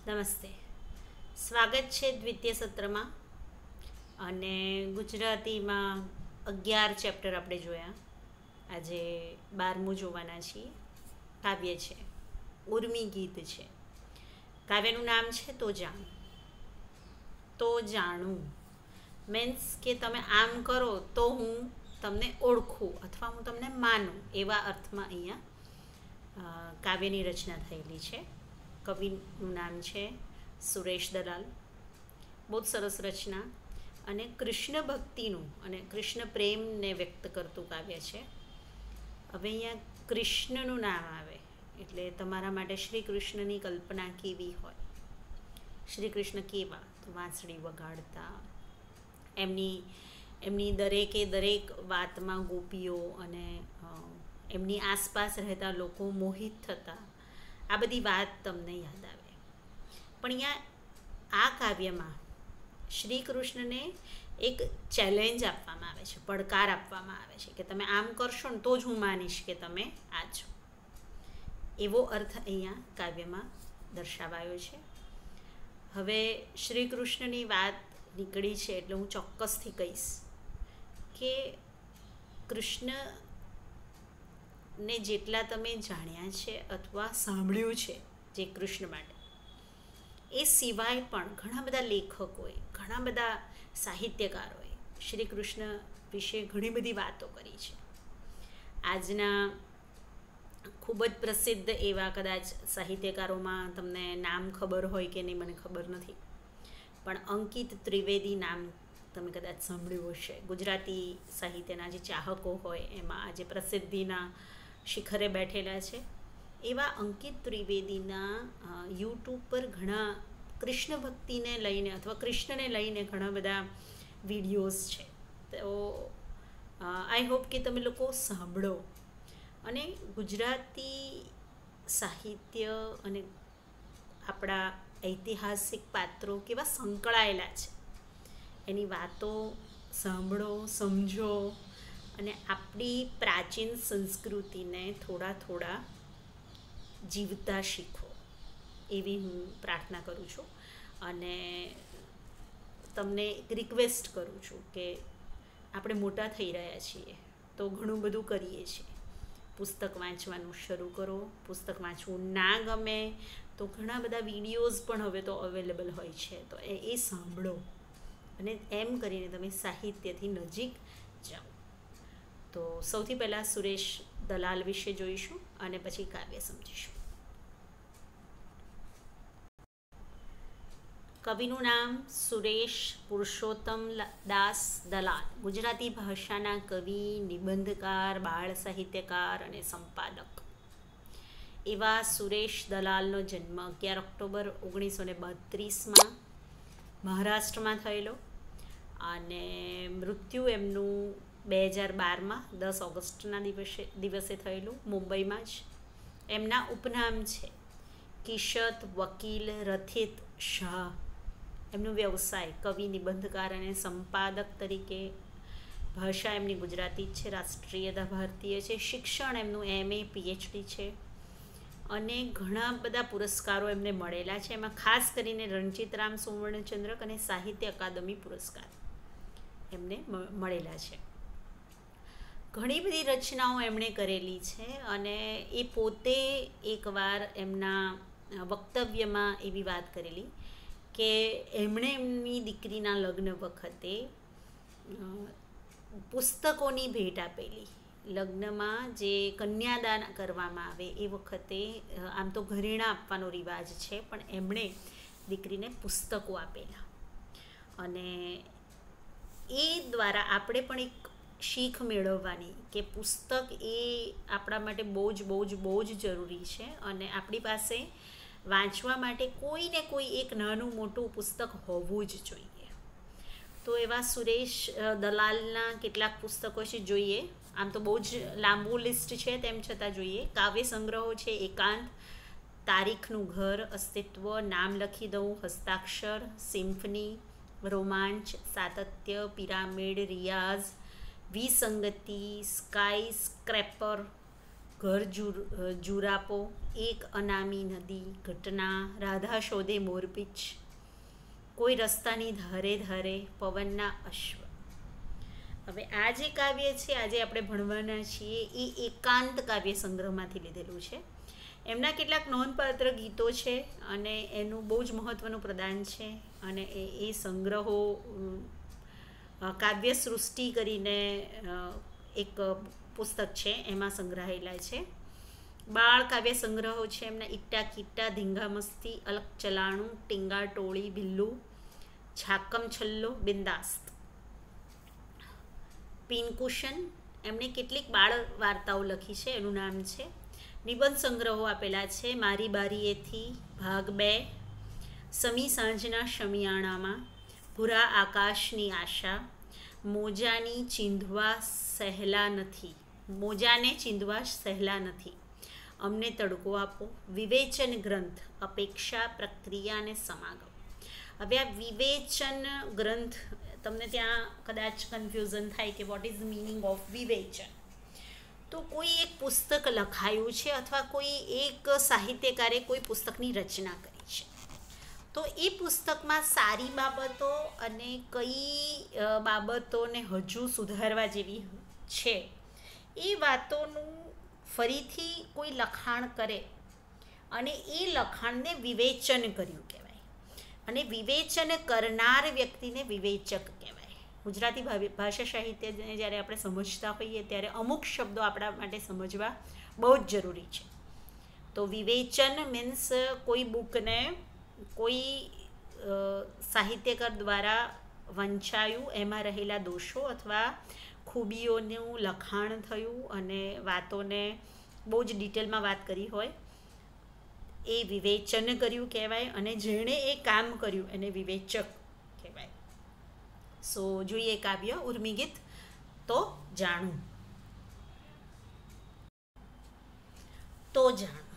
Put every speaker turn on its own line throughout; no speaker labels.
નમસ્તે. સ્વાગત છે દ્વિતીય સત્રમાં. અને ગુજરાતીમાં 11 ચેપ્ટર આપણે જોયા. આજે 12મું જોવાના છીએ. કાવ્ય છે, ઉર્મી ગીત છે. કાવ્યનું નામ છે તો જાણું. તો જાણું મીન્સ કે તમે આમ કરો તો હું તમને ઓળખું અથવા હું તમને માનું, એવા અર્થમાં અહીંયા કાવ્યની રચના થયેલી છે. કવિનું નામ છે સુરેશ દલાલ. બહુ જ સરસ રચના અને કૃષ્ણ ભક્તિનું અને કૃષ્ણ પ્રેમને વ્યક્ત કરતું કાવ્ય છે. હવે અહીંયા કૃષ્ણનું નામ આવે એટલે તમારા માટે શ્રી કૃષ્ણની કલ્પના કેવી હોય? શ્રી કૃષ્ણ કેવા? તો વાંસળી વગાડતા, એમની દરેક વાતમાં ગોપીઓ અને એમની આસપાસ રહેતા લોકો મોહિત થતા, આ બધી વાત તમને યાદ આવે. પણ અહીંયા આ કાવ્યમાં શ્રી કૃષ્ણને એક ચેલેન્જ આપવામાં આવે છે, પડકાર આપવામાં આવે છે કે તમે આમ કરશો ને તો જ હું માનીશ કે તમે આ છો. એવો અર્થ અહીંયા કાવ્યમાં દર્શાવાયો છે. હવે શ્રી કૃષ્ણની વાત નીકળી છે એટલે હું ચોક્કસથી કહીશ કે કૃષ્ણને જેટલા તમે જાણ્યા છે અથવા સાંભળ્યું છે જે કૃષ્ણ માટે, એ સિવાય પણ ઘણા બધા લેખકોએ, ઘણા બધા સાહિત્યકારોએ શ્રી કૃષ્ણ વિશે ઘણી બધી વાતો કરી છે. આજના ખૂબ જ પ્રસિદ્ધ એવા કદાચ સાહિત્યકારોમાં તમને નામ ખબર હોય કે નહીં મને ખબર નથી, પણ અંકિત ત્રિવેદી નામ તમે કદાચ સાંભળ્યું હશે. ગુજરાતી સાહિત્યના જે ચાહકો હોય એમાં આજે પ્રસિદ્ધિના શિખરે બેઠેલા છે. એવા અંકિત ત્રિવેદીના યુટ્યુબ પર ઘણા કૃષ્ણ ભક્તિને લઈને અથવા કૃષ્ણને લઈને ઘણા બધા વિડીયોઝ છે. તો આઈ હોપ કે તમે લોકો સાંભળો અને ગુજરાતી સાહિત્ય અને આપણા ઐતિહાસિક પાત્રો કેવા સંકળાયેલા છે એની વાતો સાંભળો, સમજો અને આપણી પ્રાચીન સંસ્કૃતિને થોડા જીવતા શીખો, એવી હું પ્રાર્થના કરું છું. અને તમને એક રિક્વેસ્ટ કરું છું કે આપણે મોટા થઈ રહ્યા છીએ તો ઘણું બધું કરીએ છીએ. પુસ્તક વાંચવાનું શરૂ કરો. પુસ્તક વાંચવું ના ગમે તો ઘણા બધા વિડીયોઝ પણ હવે તો અવેલેબલ હોય છે, તો એ સાંભળો અને એમ કરીને તમે સાહિત્યથી નજીક જાઓ. તો સૌથી પહેલાં સુરેશ દલાલ વિશે જોઈશું અને પછી કાવ્ય સમજીશું. કવિનું નામ સુરેશ પુરુષોત્તમ દાસ દલાલ. ગુજરાતી ભાષાના કવિ, નિબંધકાર, બાળ સાહિત્યકાર અને સંપાદક એવા સુરેશ દલાલનો જન્મ 11 ઓક્ટોબર 1932 મહારાષ્ટ્રમાં થયેલો અને મૃત્યુ એમનું 2012 10 ઓગસ્ટના દિવસે થયેલું મુંબઈમાં જ. એમના ઉપનામ છે કિશત વકીલ રથિત શાહ. એમનો વ્યવસાય કવિ, નિબંધકાર અને સંપાદક તરીકે. ભાષા એમની ગુજરાતી જ છે, રાષ્ટ્રીયતા ભારતીય છે. શિક્ષણ એમનું MA PhD છે અને ઘણા બધા પુરસ્કારો એમને મળેલા છે. એમાં ખાસ કરીને રણજીતરામ સુવર્ણચંદ્રક અને સાહિત્ય અકાદમી પુરસ્કાર એમને મળેલા છે. ઘણી બધી રચનાઓ એમણે કરેલી છે અને એ પોતે એકવાર એમના વક્તવ્યમાં એવી વાત કરેલી કે એમણે એમની દીકરીના લગ્ન વખતે પુસ્તકોની ભેટ આપેલી. લગ્નમાં જે કન્યાદાન કરવામાં આવે એ વખતે આમ તો ઘરેણાં આપવાનો રિવાજ છે, પણ એમણે દીકરીને પુસ્તકો આપેલા. અને એ દ્વારા આપણે પણ એક શીખ મેળવવાની કે પુસ્તક એ આપણા માટે બહુ જ જરૂરી છે અને આપણી પાસે વાંચવા માટે કોઈને કોઈ એક નાનું મોટું પુસ્તક હોવું જ જોઈએ. તો એવા સુરેશ દલાલના કેટલાક પુસ્તકો છે, જોઈએ. આમ તો બહુ જ લાંબુ લિસ્ટ છે, તેમ છતાં જોઈએ. કાવ્ય સંગ્રહો છે એકાંત, તારીખનું ઘર, અસ્તિત્વ, નામ લખી દઉં, હસ્તાક્ષર, સિમ્ફની, રોમાંચ, સાતત્ય, પિરામિડ, રિયાઝ, વિસંગતિ, સ્કાય સ્ક્રેપર, ઘર જુરાપો, એક અનામી નદી, ઘટના, રાધા શોધે મોરપીંછ, કોઈ રસ્તાની ધારે ધારે, પવનના અશ્વ. હવે આ જે કાવ્ય છે આજે આપણે ભણવાના છીએ એ એકાંત કાવ્ય સંગ્રહમાંથી લીધેલું છે. એમના કેટલાક નોંધપાત્ર ગીતો છે અને એનું બહુ જ મહત્ત્વનું પ્રદાન છે. અને એ સંગ્રહો કાવ્ય સૃષ્ટિ કરીને એક પુસ્તક છે એમાં સંગ્રહાયેલા છે. બાળ કાવ્ય સંગ્રહો છે એમના ઈટ્ટા કિટ્ટા, ધીંગા મસ્તી, અલક ચલાણું, ટીંગા ટોળી, બિલ્લુ, છાકમ છલ્લો, બિંદાસ્ત, પિનકુશન. એમણે કેટલીક બાળ વાર્તાઓ લખી છે એનું નામ છે. નિબંધ સંગ્રહો આપેલા છે મારી બારીએથી, ભાગ 2, સમી સાંજના શમિયાણામાં, ભૂરા આકાશની આશા, મોજાની ચીંધવા સહેલા નથી, મોજાને ચીંધવા સહેલા નથી, અમને તડકો આપો, વિવેચન ગ્રંથ, અપેક્ષા, પ્રક્રિયા અને સમાગમ. હવે આ વિવેચન ગ્રંથ, તમને ત્યાં કદાચ કન્ફ્યુઝન થાય કે what is the meaning of વિવેચન. તો કોઈ એક પુસ્તક લખાયું છે અથવા કોઈ એક સાહિત્યકારે કોઈ પુસ્તકની રચના કરી છે, તો એ પુસ્તકમાં સારી બાબતો અને કઈ બાબતોને હજુ સુધારવા જેવી છે એ વાતોનું ફરીથી કોઈ લખાણ કરે અને એ લખાણને વિવેચન કર્યું કહેવાય. અને વિવેચન કરનાર વ્યક્તિને વિવેચક કહેવાય. ગુજરાતી ભાષા સાહિત્યને જ્યારે આપણે સમજતા હોઈએ ત્યારે અમુક શબ્દો આપણા માટે સમજવા બહુ જ જરૂરી છે. તો વિવેચન મીન્સ કોઈ બુકને કોઈ સાહિત્યકાર દ્વારા વંચાયું, એમાં રહેલા દોષો અથવા ખૂબીઓનું લખાણ થયું અને વાતોને બહુ જ ડિટેલમાં વાત કરી હોય એ વિવેચન કર્યું કહેવાય. અને જેણે એ કામ કર્યું એને વિવેચક કહેવાય. સો જોઈએ કાવ્ય ઉર્મિગીત. તો જાણું. તો જાણું.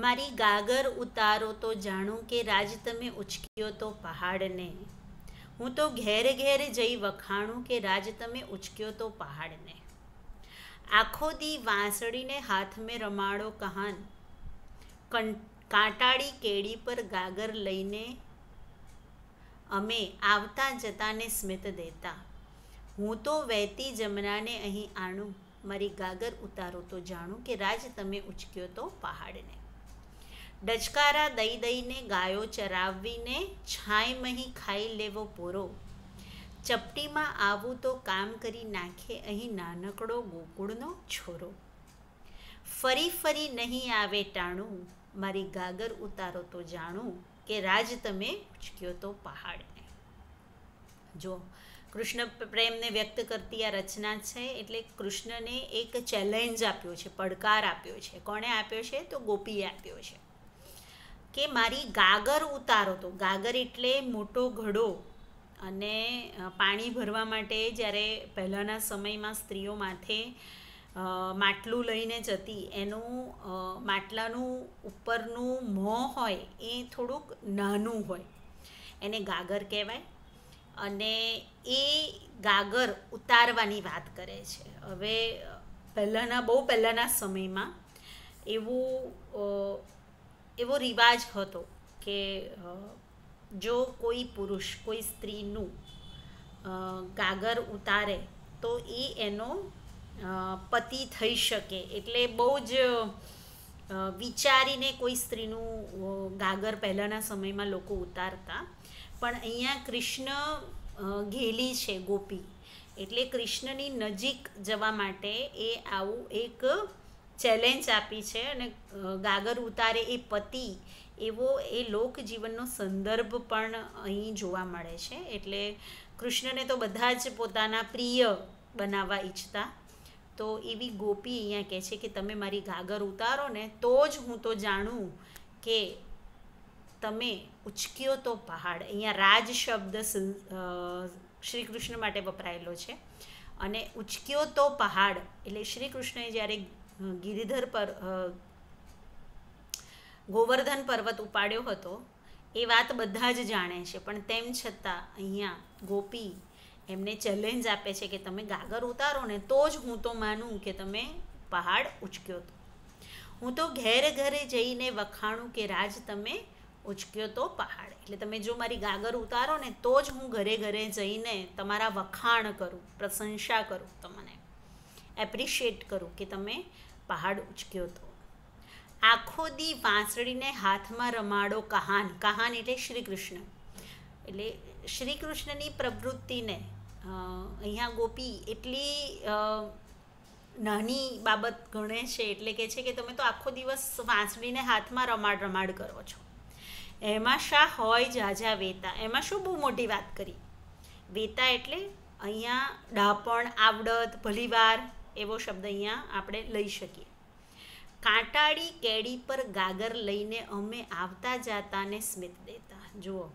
મારી ગાગર ઉતારો તો જાણું કે રાજ તમે ઉચક્યો તો પહાડને, હું તો ઘેર ઘેર જઈ વખાણું કે રાજ તમે ઉચક્યો તો પહાડને. આખો દી વાંસળીને હાથ મેં રમાડો કહાન, કાંટાળી કેડી પર ગાગર લઈને અમે આવતા જતાને સ્મિત દેતા. હું તો વહેતી જમનાને અહીં આણું, મારી ગાગર ઉતારો તો જાણું કે રાજ તમે ઉચક્યો તો પહાડને. ડચકારા દઈ દઈને ગાયો ચરાવીને છાંય મહી ખાઈ લેવો પૂરો, ચપટીમાં આવું તો કામ કરી નાખે અહીં નાનકડો ગોકુળનો છોરો. ફરી ફરી નહીં આવે ટાણું, મારી ગાગર ઉતારો તો જાણું કે રાજ તમે ઉચક્યો તો પહાડને. જો કૃષ્ણ પ્રેમને વ્યક્ત કરતી આ રચના છે. એટલે કૃષ્ણને એક ચેલેન્જ આપ્યો છે, પડકાર આપ્યો છે. કોણે આપ્યો છે? તો ગોપીએ આપ્યો છે કે મારી ગાગર ઉતારો. તો ગાગર એટલે મોટો ઘડો. અને પાણી ભરવા માટે જ્યારે પહેલાંના સમયમાં સ્ત્રીઓ માથે માટલું લઈને જતી, એનું માટલાનું ઉપરનું મોં હોય એ થોડુંક નાનું હોય, એને ગાગર કહેવાય. અને એ ગાગર ઉતારવાની વાત કરે છે. હવે બહુ પહેલાંના સમયમાં એવો રિવાજ હતો કે જો કોઈ પુરુષ કોઈ સ્ત્રીનું ગાગર ઉતારે તો એ એનો પતિ થઈ શકે. એટલે બહુ જ વિચારીને કોઈ સ્ત્રીનું ગાગર પહેલાંના સમયમાં લોકો ઉતારતા. પણ અહીંયા કૃષ્ણ ઘેલી છે ગોપી, એટલે કૃષ્ણની નજીક જવા માટે એ આવું એક ચેલેન્જ આપી છે. અને ગાગર ઉતારે એ પતિ એવો એ લોકજીવનનો સંદર્ભ પણ અહીં જોવા મળે છે. એટલે કૃષ્ણને તો બધા જ પોતાના પ્રિય બનાવવા ઈચ્છતા. તો એવી ગોપી અહીંયા કહે છે કે તમે મારી ગાગર ઉતારો ને તો જ હું તો જાણું કે તમે ઉચક્યો તો પહાડ. અહીંયા રાજ શબ્દ શ્રી કૃષ્ણ માટે વપરાયેલો છે. અને ઉચક્યો તો પહાડ એટલે શ્રી કૃષ્ણએ જ્યારે ગિરિધર પર ગોવર્ધન પર્વત ઉપાડ્યો હતો એ વાત બધા જ જાણે છે. પણ તેમ છતાં અહીંયા ગોપી એમને ચેલેન્જ આપે છે કે તમે ગાગર ઉતારો ને તો જ હું તો માનું કે તમે પહાડ ઉચક્યો તો. હું તો ઘેર ઘરે જઈને વખાણું કે રાજ તમે ઉચક્યો તો પહાડ. એટલે તમે જો મારી ગાગર ઉતારો ને તો જ હું ઘરે ઘરે જઈને તમારા વખાણ કરું, પ્રશંસા કરું, તમને એપ્રિશિએટ કરું કે તમે પહાડ ઉચક્યો તો. આખો દી વાંસળીને હાથમાં રમાડો કહાન. કહાન એટલે શ્રી કૃષ્ણ. એટલે શ્રી કૃષ્ણની પ્રવૃત્તિને અહીંયા ગોપી એટલી નાની બાબત ગણે છે, એટલે કે છે કે તમે તો આખો દિવસ વાંસળીને હાથમાં રમાડ કરો છો. એમાં શા હોય જાજા વેતા. એમાં શું બહુ મોટી વાત કરી. વેતા એટલે અહીંયા ડાપણ, આવડત, ભલીવાર એવો શબ્દ અહીંયા આપણે લઈ શકીએ. કાંટાળી કેડી પર ગાગર લઈને અમે આવતા જાતાને સ્મિત દેતા. જુઓ,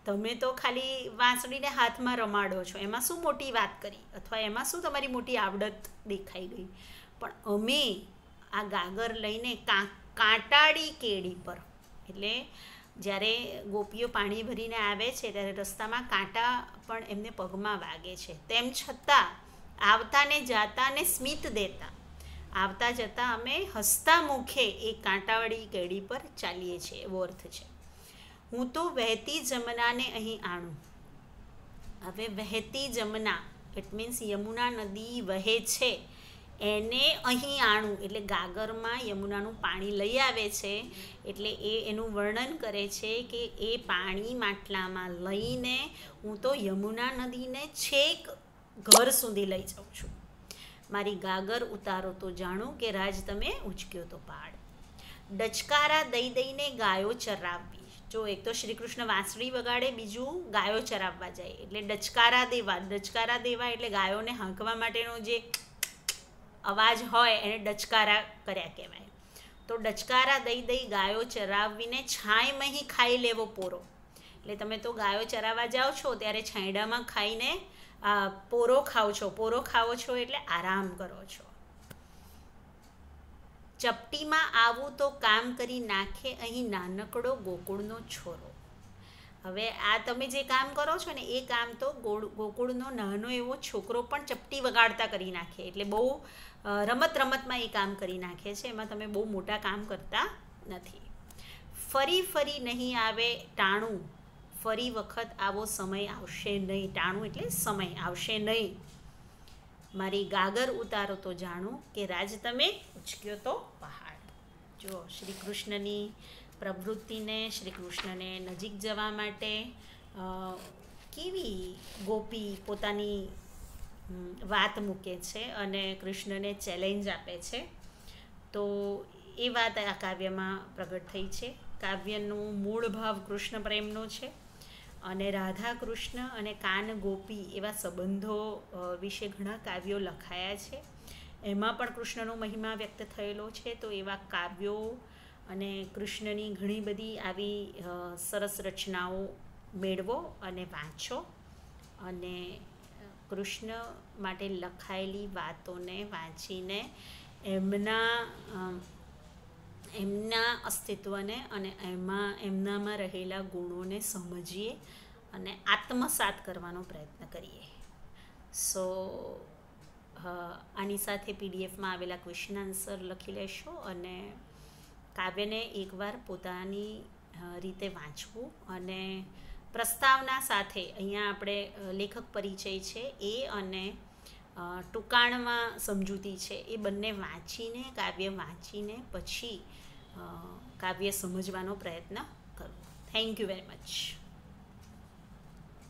તમે તો ખાલી વાંસળીને હાથમાં રમાડો છો, એમાં શું મોટી વાત કરી અથવા એમાં શું તમારી મોટી આવડત દેખાઈ ગઈ. પણ અમે આ ગાગર લઈને કાંટાળી કેડી પર, એટલે જ્યારે ગોપીઓ પાણી ભરીને આવે છે ત્યારે રસ્તામાં કાંટા પણ એમને પગમાં વાગે છે, તેમ છતાં આવતાને જાતાને સ્મિત દેતા. આવતા જતાં અમે હસતા મુખે એ કાંટાવાળી કેડી પર ચાલીએ છીએ, એવો અર્થ છે. હું તો વહેતી જમનાને અહીં આણું. હવે વહેતી જમના ઇટ મીન્સ યમુના નદી વહે છે એને અહીં આણું, એટલે ગાગરમાં યમુનાનું પાણી લઈ આવે છે, એટલે એનું વર્ણન કરે છે કે એ પાણી માટલામાં લઈને હું તો યમુના નદીને છેક ઘર સુધી લઈ જાઉં છું. મારી ગાગર ઉતારો તો જાણું કે રાજ તમે ઉચક્યો તો પહાડ. ડચકારા દઈ દઈને ગાયો ચરાવવી. જો એક તો શ્રી કૃષ્ણ વાંસળી વગાડે, બીજું ગાયો ચરાવવા જાય, એટલે ડચકારા દેવા. ડચકારા દેવા એટલે ગાયોને હાંકવા માટેનો જે અવાજ હોય એને ડચકારા કર્યા કહેવાય. તો ડચકારા દઈ ગાયો ચરાવીને છાંય મહી ખાઈ લેવો પોરો. એટલે તમે તો ગાયો ચરાવવા જાઓ છો ત્યારે છાંયડામાં ખાઈને પોરો ખાઓ છો. પોરો ખાઓ છો એટલે આરામ કરો છો. ચપટીમાં આવું તો કામ કરી નાખે અહીં નાનકડો ગોકુળનો છોરો. હવે આ તમે જે કામ કરો છો ને એ કામ તો ગોકુળનો નાનો એવો છોકરો પણ ચપટી વગાડતા કરી નાખે. એટલે બહુ રમતમાં એ કામ કરી નાખે છે, એમાં તમે બહુ મોટા કામ કરતા નથી. ફરી ફરી નહીં આવે ટાણું, ફરી વખત આવો સમય આવશે નહીં. ટાણું એટલે સમય આવશે નહીં. મારી ગાગર ઉતારો તો જાણું કે રાજ તમે ઉચક્યો તો પહાડ. જો શ્રી કૃષ્ણની પ્રવૃત્તિને, શ્રી કૃષ્ણને નજીક જવા માટે કેવી ગોપી પોતાની વાત મૂકે છે અને કૃષ્ણને ચેલેન્જ આપે છે. તો એ વાત આ કાવ્યમાં પ્રગટ થઈ છે. કાવ્યનું મૂળ ભાવ કૃષ્ણ પ્રેમનો છે અને રાધા કૃષ્ણ અને કાન ગોપી એવા સંબંધો વિશે ઘણા કાવ્યો લખાયા છે. એમાં પણ કૃષ્ણનો મહિમા વ્યક્ત થયેલો છે. તો એવા કાવ્યો અને કૃષ્ણની ઘણી બધી આવી સરસ રચનાઓ મેળવો અને વાંચો, અને કૃષ્ણ માટે લખાયેલી વાતોને વાંચીને એમના અસ્તિત્વને અને એમનામાં રહેલા ગુણોને સમજીએ અને આત્મસાત કરવાનો પ્રયત્ન કરીએ. સો આની સાથે પીડીએફમાં આવેલા ક્વેશ્ચન આન્સર લખી લેશો અને કાવ્યને એકવાર પોતાની રીતે વાંચવું. અને પ્રસ્તાવના સાથે અહીંયા આપણે લેખક પરિચય છે એ અને ટૂંકાણમાં સમજૂતી છે એ બંને વાંચીને, કાવ્ય વાંચીને પછી કાવ્ય સમજવાનો પ્રયત્ન કરવો. Thank you very much.